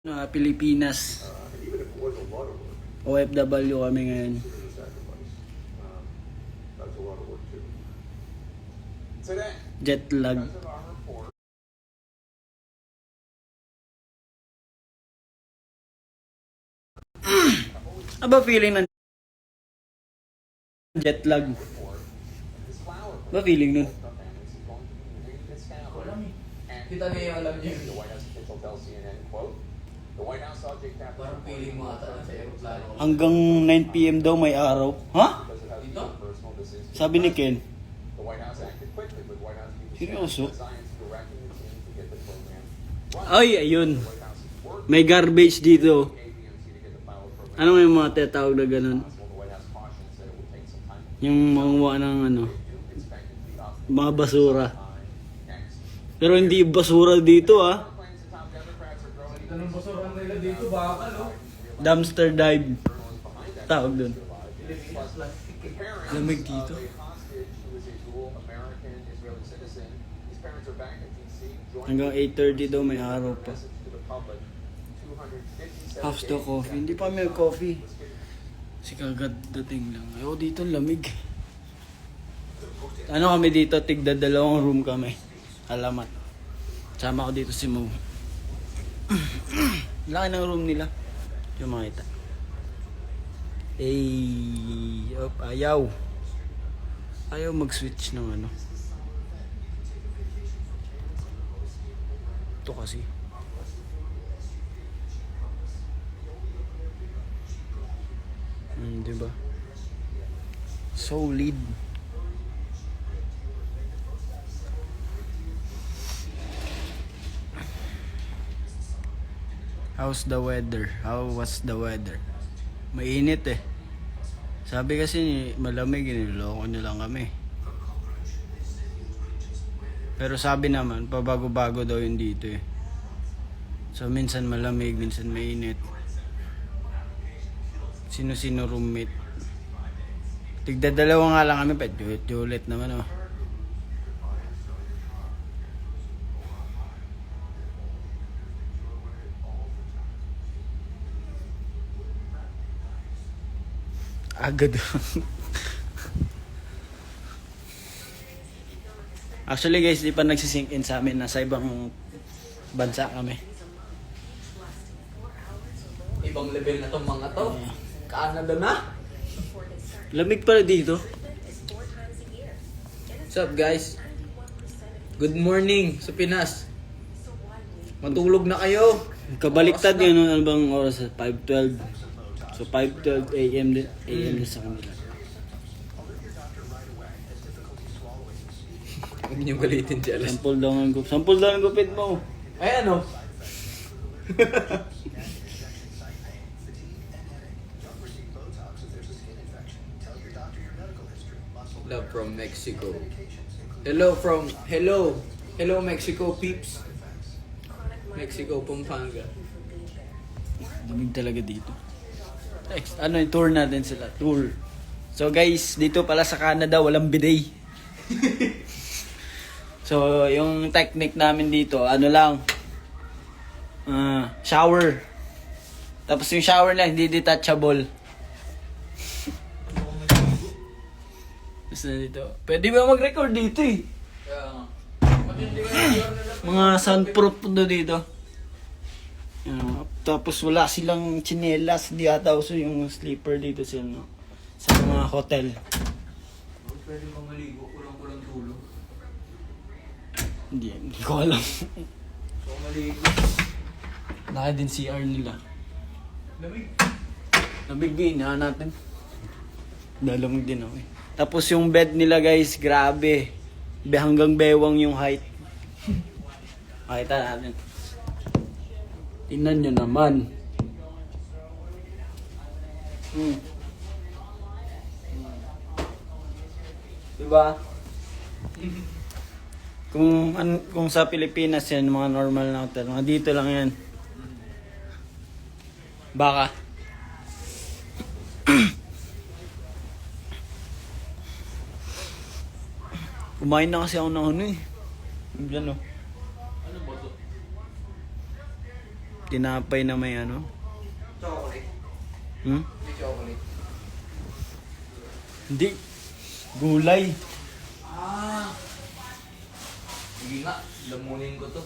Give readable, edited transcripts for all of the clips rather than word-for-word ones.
Pilipinas. OFW kami ngayon. Jet lag. Aba feeling ng jet lag? Ba feeling nun? Kita niya yung alam niya. Parang feeling mo ata sa aeroplano. Hanggang 9 PM daw may araw. Ha? Dito? Sabi ni Ken. Seryoso? Ay, ayun. May garbage dito. Ano may mga tetawag na ganun? Yung mga ng ano, mga basura. Pero hindi basura dito ah. Anong basura nila dito? Bakal, no? Dumpster dive. Tawag dun. Lamig dito. Hanggang 8:30 daw may araw pa. Half the coffee. Hindi pa may coffee. Kasi kagad dating lang. Ayaw dito lamig. Ano kami dito? Tigda 2 room kami. Alamat. Sama ko dito si Mo. Laki ng room nila. Yung makita. Ayaw. Ayaw mag-switch ng ano. Ito kasi. Diba? Solid. How's the weather? How was the weather? Mainit eh. Sabi kasi malamig, niloloko nyo lang kami. Pero sabi naman, pabago-bago daw yun dito eh. So minsan malamig, minsan mainit. Sino-sino roommate. Tigda 2 nga lang kami, pet julit naman oh. Agad. Actually guys, di pa nagsisink in sa amin. Nasa ibang bansa kami. Ibang level na tong mga to. Canada na. Lamig pala dito. What's up, guys? Good morning sa Pinas. Matulog na kayo. Kabaliktad yun. Ano bang oras? 5:12. So 5:12 AM din sa kanila. Huwag niyong galitin si Alas. Sample daw ang gupit. Sample daw ang gupit mo. Ay, ano? Love from Mexico. Hello Mexico peeps. Mexico, Pampanga. Lamig talaga dito. Ano yung tour natin sila? Tour. So guys, dito pala sa Canada walang bidet. So yung technique namin dito, ano lang, shower. Tapos yung shower lang, hindi detachable. Tapos na dito. Pwede ba mag-record dito eh? Mga soundproof do dito. Tapos wala silang tsinelas, hindi ata uso yung sleeper dito sa mga hotel. Pwede bang maligo? Kulang tulog. Hindi ko alam. So maligo. Laki din CR nila. Lamig. Lamig din, natin. Dalamig din ako eh. Tapos yung bed nila guys, grabe. Hanggang bewang yung height. Makita natin. Tingnan nyo naman. Diba? Kung sa Pilipinas yan, mga normal na hotel. Mga dito lang yan. Baka. Kumain na kasi ako ng ano eh. Diyan oh. Ano ba to? tinapay na may ano. Chocolate. Hmm? May chocolate. Hindi. Gulay. Ah. Sige nga, lamunin ko to.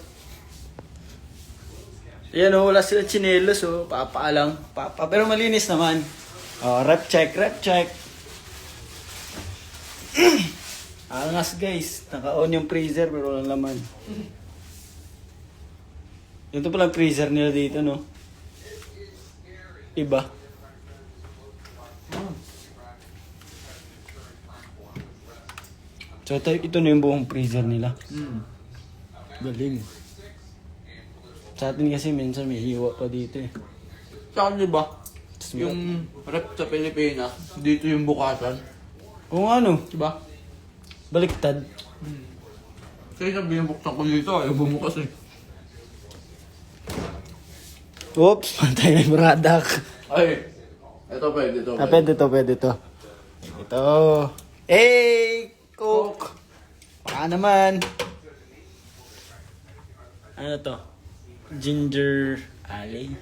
Ayan o, wala sila chinelos o. Papa lang. Papa. Pero malinis naman. Oh, rep check, rep check. Angas guys. Naka-on yung freezer pero walang laman. Ito pala freezer nila dito, no? Iba. So, ito na yung buong freezer nila. Galing. Sa atin kasi minsan may hiwa pa dito eh. Saan di ba? Yung rep sa Pilipinas, dito yung bukasan. Kung ano, Diba? baliktad. Kasi sabi binubuksan ko dito, ayaw bumukas eh. Oops, pantay may product. Ay, ito pwede, ito Ah, pwede to, pwede to. Ito. Hey! Coke! Baka naman. Ano to? Ginger ale.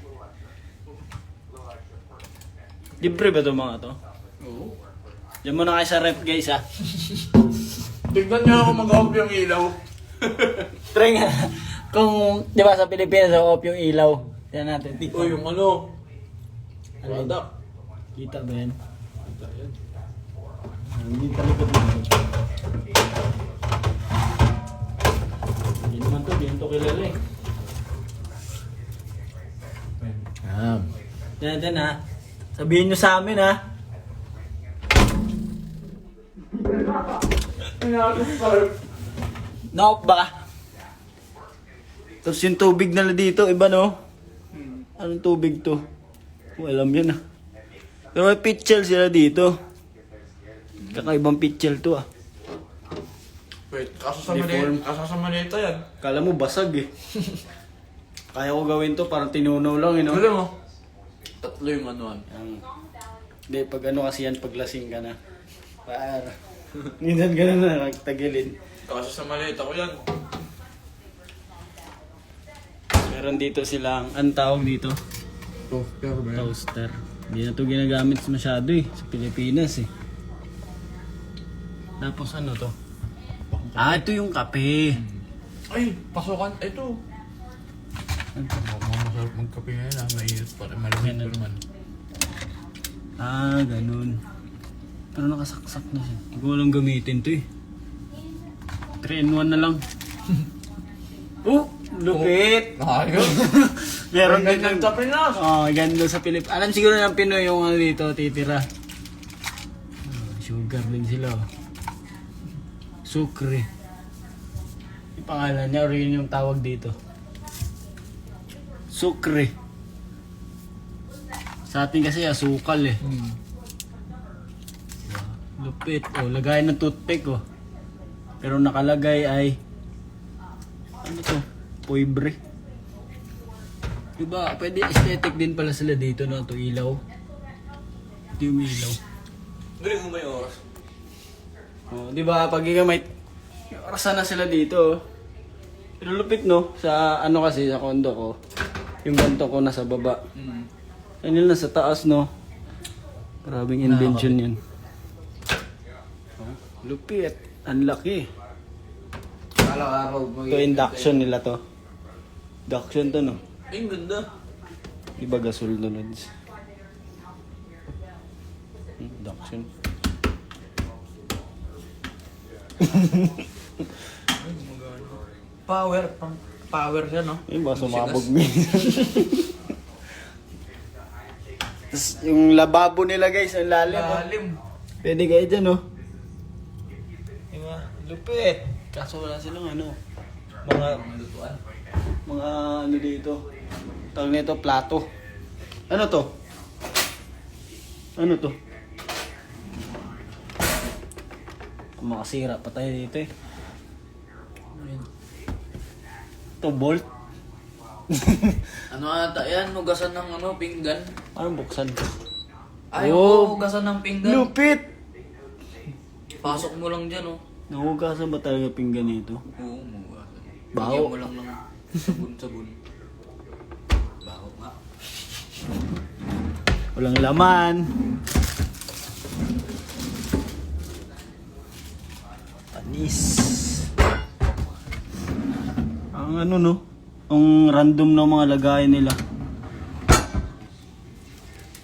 Libre ba to mga to? Oo. Diyan muna kayo sa rep guys ha. Tignan niyo ako mag-off yung ilaw. Try nga. Kung, di ba sa Pilipinas, off yung ilaw. Yan natin. O yung ano, product. Kita ba yan? Hindi talaga dito. Hindi naman to, hindi to kilala eh. Yan ha. Sabihin nyo sa amin ha. Nope ba? Tapos yung tubig nila dito, iba no? Anong tubig to? Oh, alam yan ah. Pero may pitchel sila dito. Kakaibang pitchel to ah. Wait, Deform. kaso sa Manila yan. Kala mo basag eh. Kaya ko gawin to, parang tinunaw lang eh no? Alam mo, tatlo yung anuan. Hindi, pag ano kasi yan, paglasing ka na. Para. Minsan ka na nagtagilin. Kaso sa Manila ko yan. Meron dito silang, anong tawag dito? Toaster ba yan? Toaster. Hindi na to ginagamit masyado eh, sa Pilipinas eh. Tapos ano to? Ah, ito yung kape. Ay, pasukan. Ito. Masarap magkape ngayon ah. Mainit pa rin. Malamig pa naman. Ah, ganun. Pero nakasaksak na siya. Hindi ko walang gamitin to eh. 3-in-1 na lang. Oh, lupit! Ayos! Meron din ng sa Pinas! Oh, ganda sa Pilipinas. Alam siguro ng Pinoy yung ano dito, titira. Sugar din sila. Oh. Sukre. Yung pangalan niya, or yun yung tawag dito. Sukre. Sa atin kasi asukal eh. Lupit. Oh, lagay ng toothpick oh. Pero nakalagay ay ano to? Poibre. Diba, pwede aesthetic din pala sila dito no, to ilaw. Ito yung ilaw. Galing mo may oras. Oh, di ba pag may orasan na sila dito. Pero lupit no, sa ano kasi sa condo ko. Yung ganto ko nasa baba. Ano nasa taas no. Grabing invention yan. Oh, lupit. Ang laki. Araw-araw mag- Ito induction nila to. Induction to no. Ay, ang ganda. Di ba gasol na lods? Induction. Power siya, no? Eh, ba sumabog minsan. Tapos yung lababo nila guys, ang lalim. Oh. Lalim. Pwede kayo dyan, oh. Diba? Lupit. Kaso wala silang ano. Mga ano dito. Tawag nito, plato. Ano to? Ano to? Makasira pa tayo dito eh. Ito, bolt. Ano ata yan? Hugasan ng ano, pinggan? Parang buksan. Ay, Oh. hugasan ng pinggan. Lupit! Pasok mo lang dyan, oh. Nahugasan ba talaga pinggan nito? Oo, hugasan. Baho. Bigyan mo lang ng sabon-sabon. Baho. Walang laman. Panis. Ang ano no? Ang random na mga lagayan nila.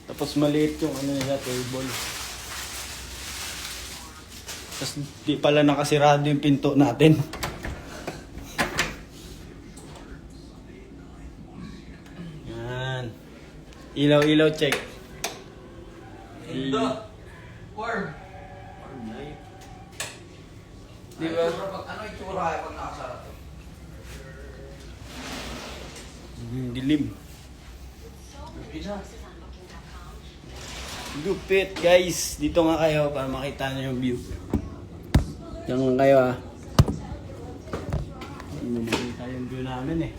Tapos maliit yung ano nila, table. Tapos di pala nakasirado yung pinto natin. Yan. Ilaw-ilaw check. Ito. Warm. Di ba? Ano yung tsura kaya pag nakasarap to? Dilim. Lupit guys. Dito nga kayo para makita nyo yung view. Diyan nga kayo ah. Hindi mo makita yung view namin eh.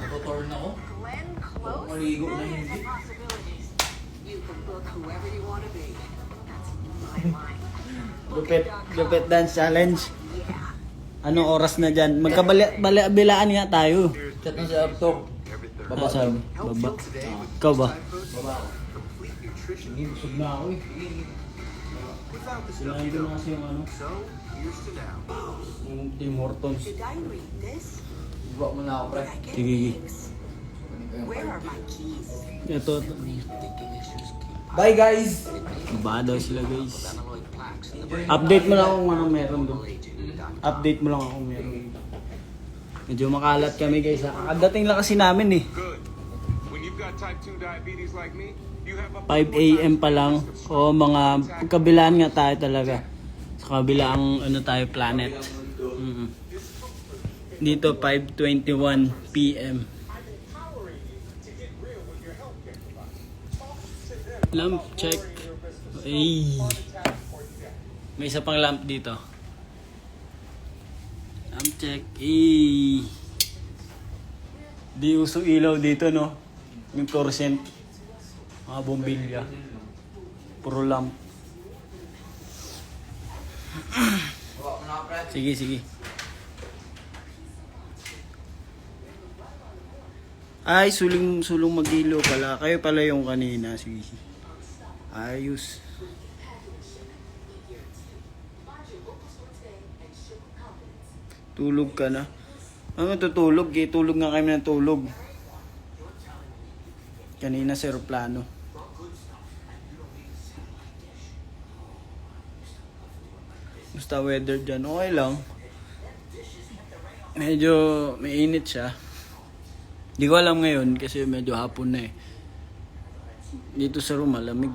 Natutorn ako. Glenn Close? Maligo na Millions hindi. of possibilities. You can book whoever you want to be. That's my line. Lupit dance challenge. Yeah. Anong oras na dyan? Magkabilaan nga tayo. Chat na si Arto. Baba Sabi, daw. baba. Ikaw ba? Baba. Hindi, busog na ako eh. Sinahin ko na kasi yung ano. Yung Tim Hortons. Should I read this? Baba mo na ako, pre. Did I get Sige. things? Where are my keys? Ito. Bye guys! Ba daw sila guys. Update mo lang kung anong meron doon. Update mo lang kung meron. Medyo makalat kami guys. Kakadating lang kasi namin eh. Good. When you've got type 2 diabetes like me, you have 5 up AM pa lang. O mga kabilaan nga tayo talaga. Sa kabilang ano tayo planet. Dito 5:21 PM. Lamp check. Ay. May isa pang lamp dito. Lamp check. Ay. Di uso ilaw dito no. Yung fluorescent. Mga bombilya. Puro lamp. Baba mo na ako, pre. Sige, sige. Ay, sulong mag-ilaw pala. Kayo pala yung kanina. Sige. Ayos. Tulog ka na. Ano tutulog? Tulog nga kami ng tulog. Kanina sa aeroplano. Basta weather dyan, okay lang. Medyo mainit siya. Di ko alam ngayon kasi medyo hapon na eh. Dito sa room malamig.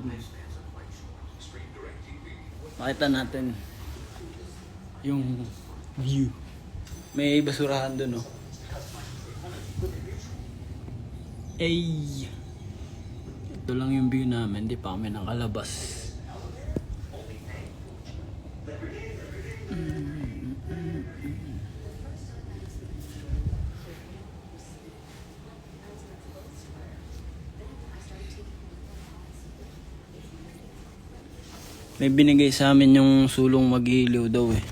Makita natin yung view. May basurahan doon, oh. Ay. Ito lang yung view namin, di pa kami nakalabas. May binigay sa amin yung sulong mag-ilaw daw eh.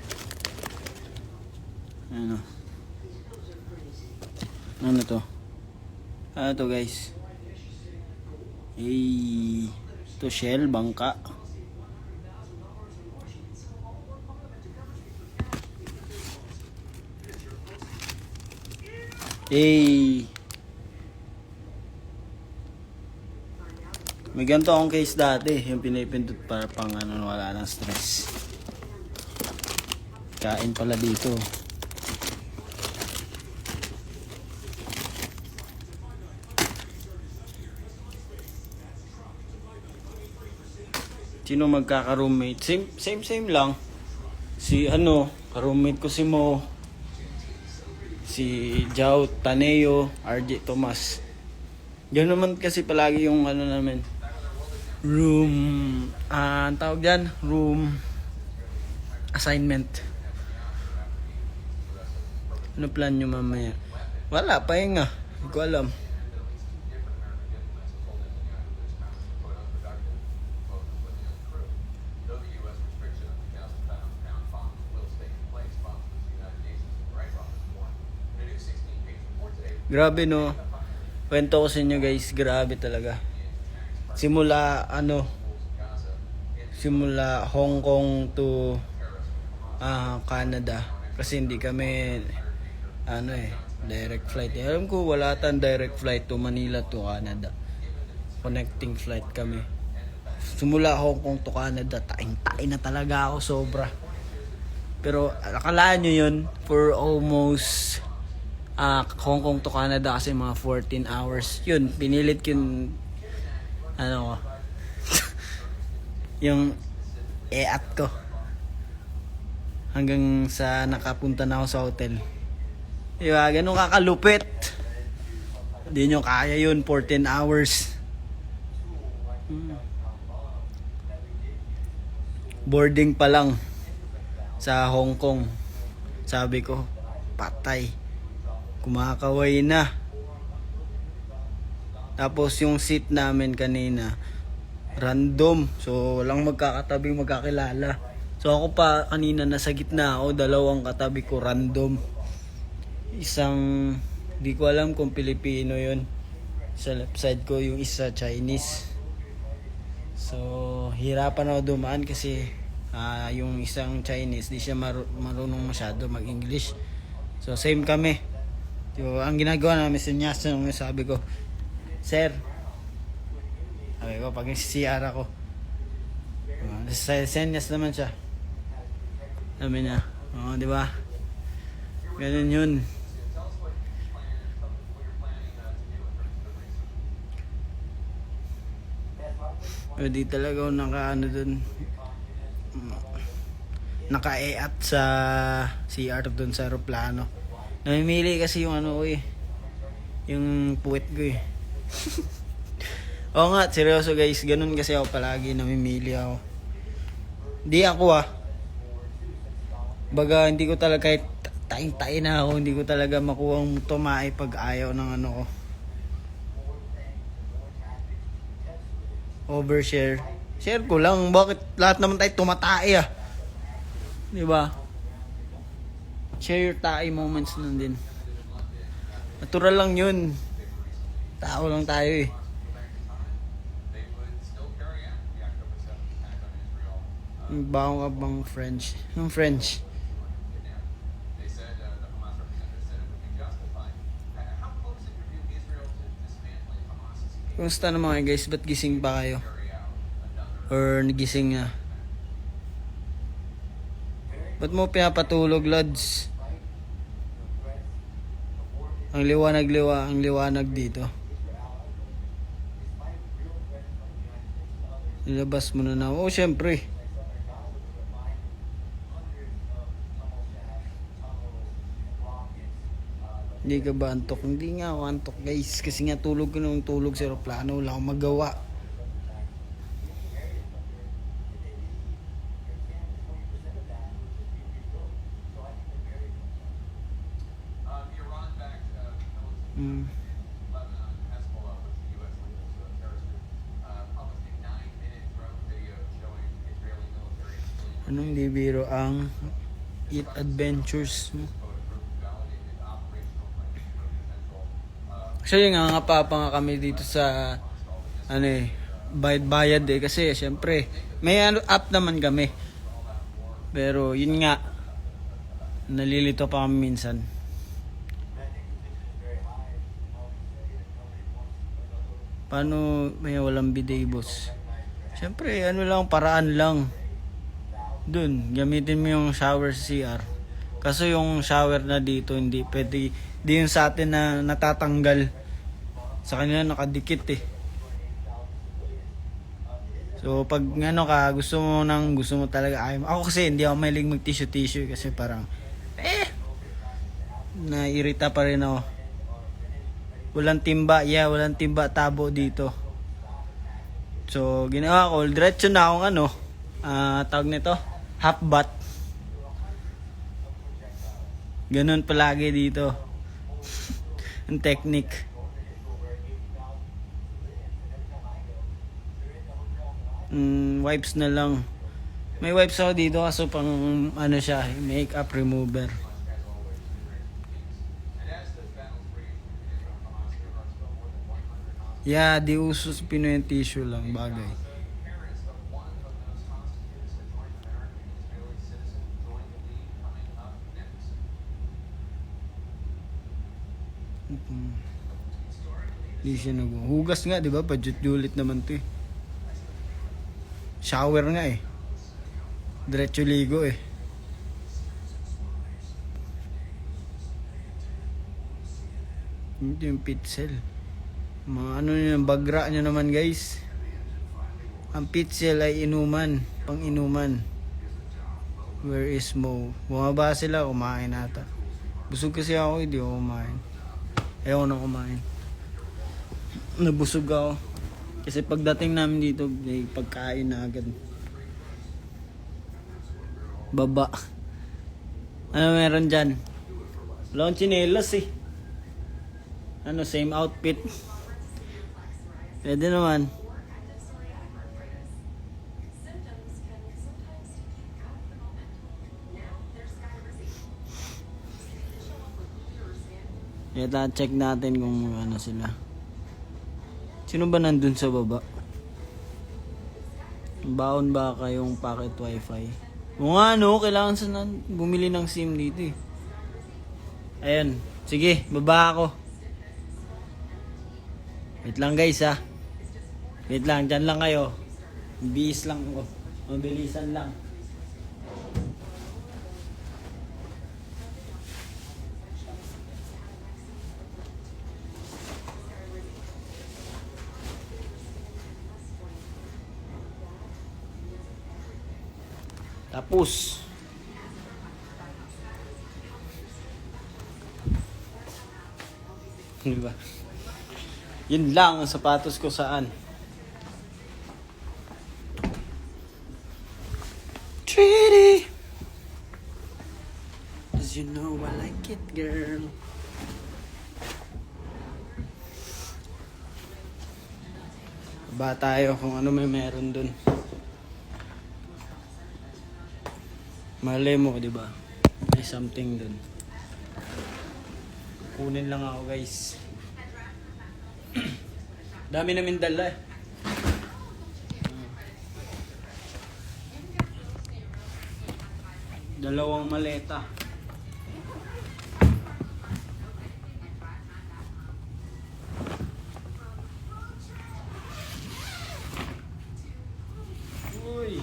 Ano? Ano to? Ano to guys? Eh, to shell, bangka. Eh, may ganito akong case dati, yung pinipindot para pang ano, wala ng stress. Kain pala dito. Sino magkaka-roommate? Same lang. Si ano, ka-roommate ko si Mo, si Jao, Taneo, RJ Tomas. Yan naman kasi palagi yung ano namin. Room, ang tawag dyan, room assignment. Ano plan nyo mamaya? Wala, pahinga. Hindi ko alam. Grabe no. Kwento ko sa inyo guys, grabe talaga. Simula Hong Kong to Canada. Kasi hindi kami direct flight. Alam ko wala tayong direct flight to Manila to Canada. Connecting flight kami. Simula Hong Kong to Canada, taing-tain na talaga ako sobra. Pero akalaan nyo yun, for almost Hong Kong to Canada kasi mga 14 hours. Yun, pinilit yun, yung e-at ko. Hanggang sa nakapunta na ako sa hotel. Diba, ganun kakalupit. Hindi nyo kaya yun, 14 hours. Boarding pa lang sa Hong Kong, sabi ko, patay, kumakaway na. Tapos yung seat namin kanina, random, so walang magkakatabing magkakilala. So ako pa kanina nasa gitna ako, dalawang katabi ko random. Isang, di ko alam kung Pilipino yun, sa left side ko, yung isa Chinese. So hirapan ako dumaan kasi yung isang Chinese di siya marunong masyado mag-English. So same kami. So ang ginagawa namin sinyasa nung sabi ko, "Sir." Sabi ko pag CR ako. Senyas naman siya. Sabi niya, di ba? Ganun yun. Pero di talaga ako dun. Naka-e-at sa CR dun sa aeroplano. Namimili kasi yung yung puwet ko eh. Oo nga, seryoso guys, ganun kasi ako palagi, namimili ako. Di ako baga hindi ko talaga kahit tain-tain na ako, hindi ko talaga makuhang tumae pag ayaw ng ko. Overshare. Share ko lang, bakit lahat naman tayo tumatae di ba? Share your tae moments nun din. Natural lang yun. Tao lang tayo eh. Bago ka bang French? Yung French. Kumusta naman guys? Ba't gising pa kayo? Or nagising na? Ba't mo pinapatulog, lads? Ang liwanag dito. Nilabas mo na. Oh, syempre. Hindi ka ba antok? Hindi nga ako antok guys. Kasi nga tulog ko nung tulog sa aeroplano. Wala akong magawa. Anong di biro ang Eat Adventures mo? Actually nga nga kami dito sa bayad kasi syempre may app naman kami. Pero yun nga, nalilito pa kami minsan. Paano may walang bidet, boss? Syempre paraan lang. Dun, gamitin mo yung shower sa CR. Kaso yung shower na dito hindi pwede, di yung sa atin na natatanggal. Sa kanila nakadikit eh. So pag gusto mo talaga ako kasi hindi ako mahilig mag tissue kasi parang nairita pa rin ako. Walang timba tabo dito. So ginawa ko, diretso na akong tawag nito, half bath. Ganun palagi dito. Ang technique. Wipes na lang. May wipes ako dito kaso pang makeup remover. Yeah, di uso sa Pinoy yung tissue lang, bagay. Di siya hugas nga, di ba? Pajulit naman to eh. Shower nga eh. Diretso ligo eh. Ito yung pitzel. Mga ano yun, bagra nyo naman guys. Ang pitzel ay inuman. Pang inuman. Where is Mo? Bumaba sila, kumain ata. Busog kasi ako, hindi ako kumain. Ayaw ko nang kumain. Nabusog ako. Kasi pagdating namin dito, may pagkain na agad. Baba. Ano meron dyan? Wala akong tsinelas eh. Ano, same outfit. Pwede naman. Ito, check natin kung ano sila. Sino ba nandun sa baba? Baon ba kayong pocket wifi? O nga no, kailangan sa bumili ng SIM dito eh. Ayan, sige, baba ako. Wait lang guys ha. Wait lang, dyan lang kayo. Biis lang ko. Mabilisan lang. Tapos diba? Yun lang ang sapatos ko saan. Treaty. Cause you know I like it, girl. Ba tayo kung ano may meron dun. Malay mo, di ba? May something dun. Kunin lang ako, guys. Dami namin dala eh. Dalawang maleta. Uy.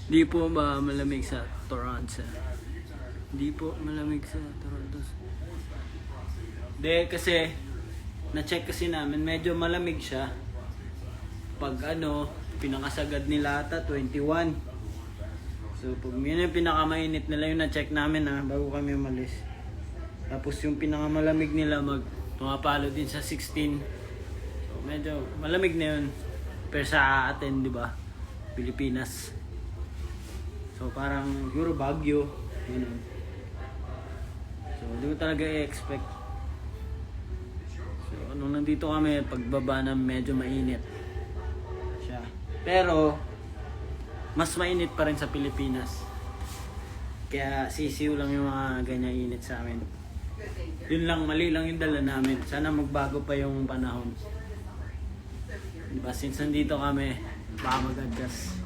Di po ba malamig sa Toronto? Di po malamig sa Toronto. De kasi na-check kasi namin medyo malamig siya. Pag ano, pinakasagad nila ata 21. So pag yun yung pinakamainit nila yung na-check namin bago kami umalis. Tapos yung pinakamalamig nila tumapalo din sa 16. So medyo malamig na yun. Pero sa atin, di ba? Pilipinas. So parang siguro Baguio, ganun. So di ko talaga i-expect. So nung nandito kami, pagbaba na medyo mainit siya. Pero mas mainit pa rin sa Pilipinas. Kaya sisiw lang yung mga ganyan init sa amin. Yun lang, mali lang yung dala namin. Sana magbago pa yung panahon. Diba, since nandito kami, baka mag-adjust.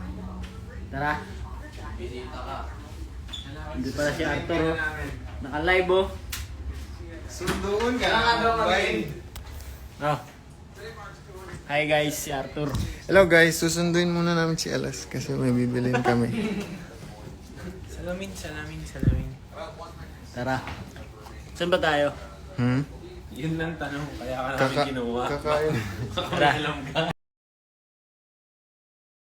Tara. Hindi pala si Arthur. Naka-live oh. Sundoon ka. Oh. Hi guys, si Arthur. Hello guys, susunduin muna namin si Alas kasi may bibilin kami. Salamin. Tara. Saan ba tayo? Hmm? Yun lang tanong, kaya ka namin kinuha. Kakain. Tara.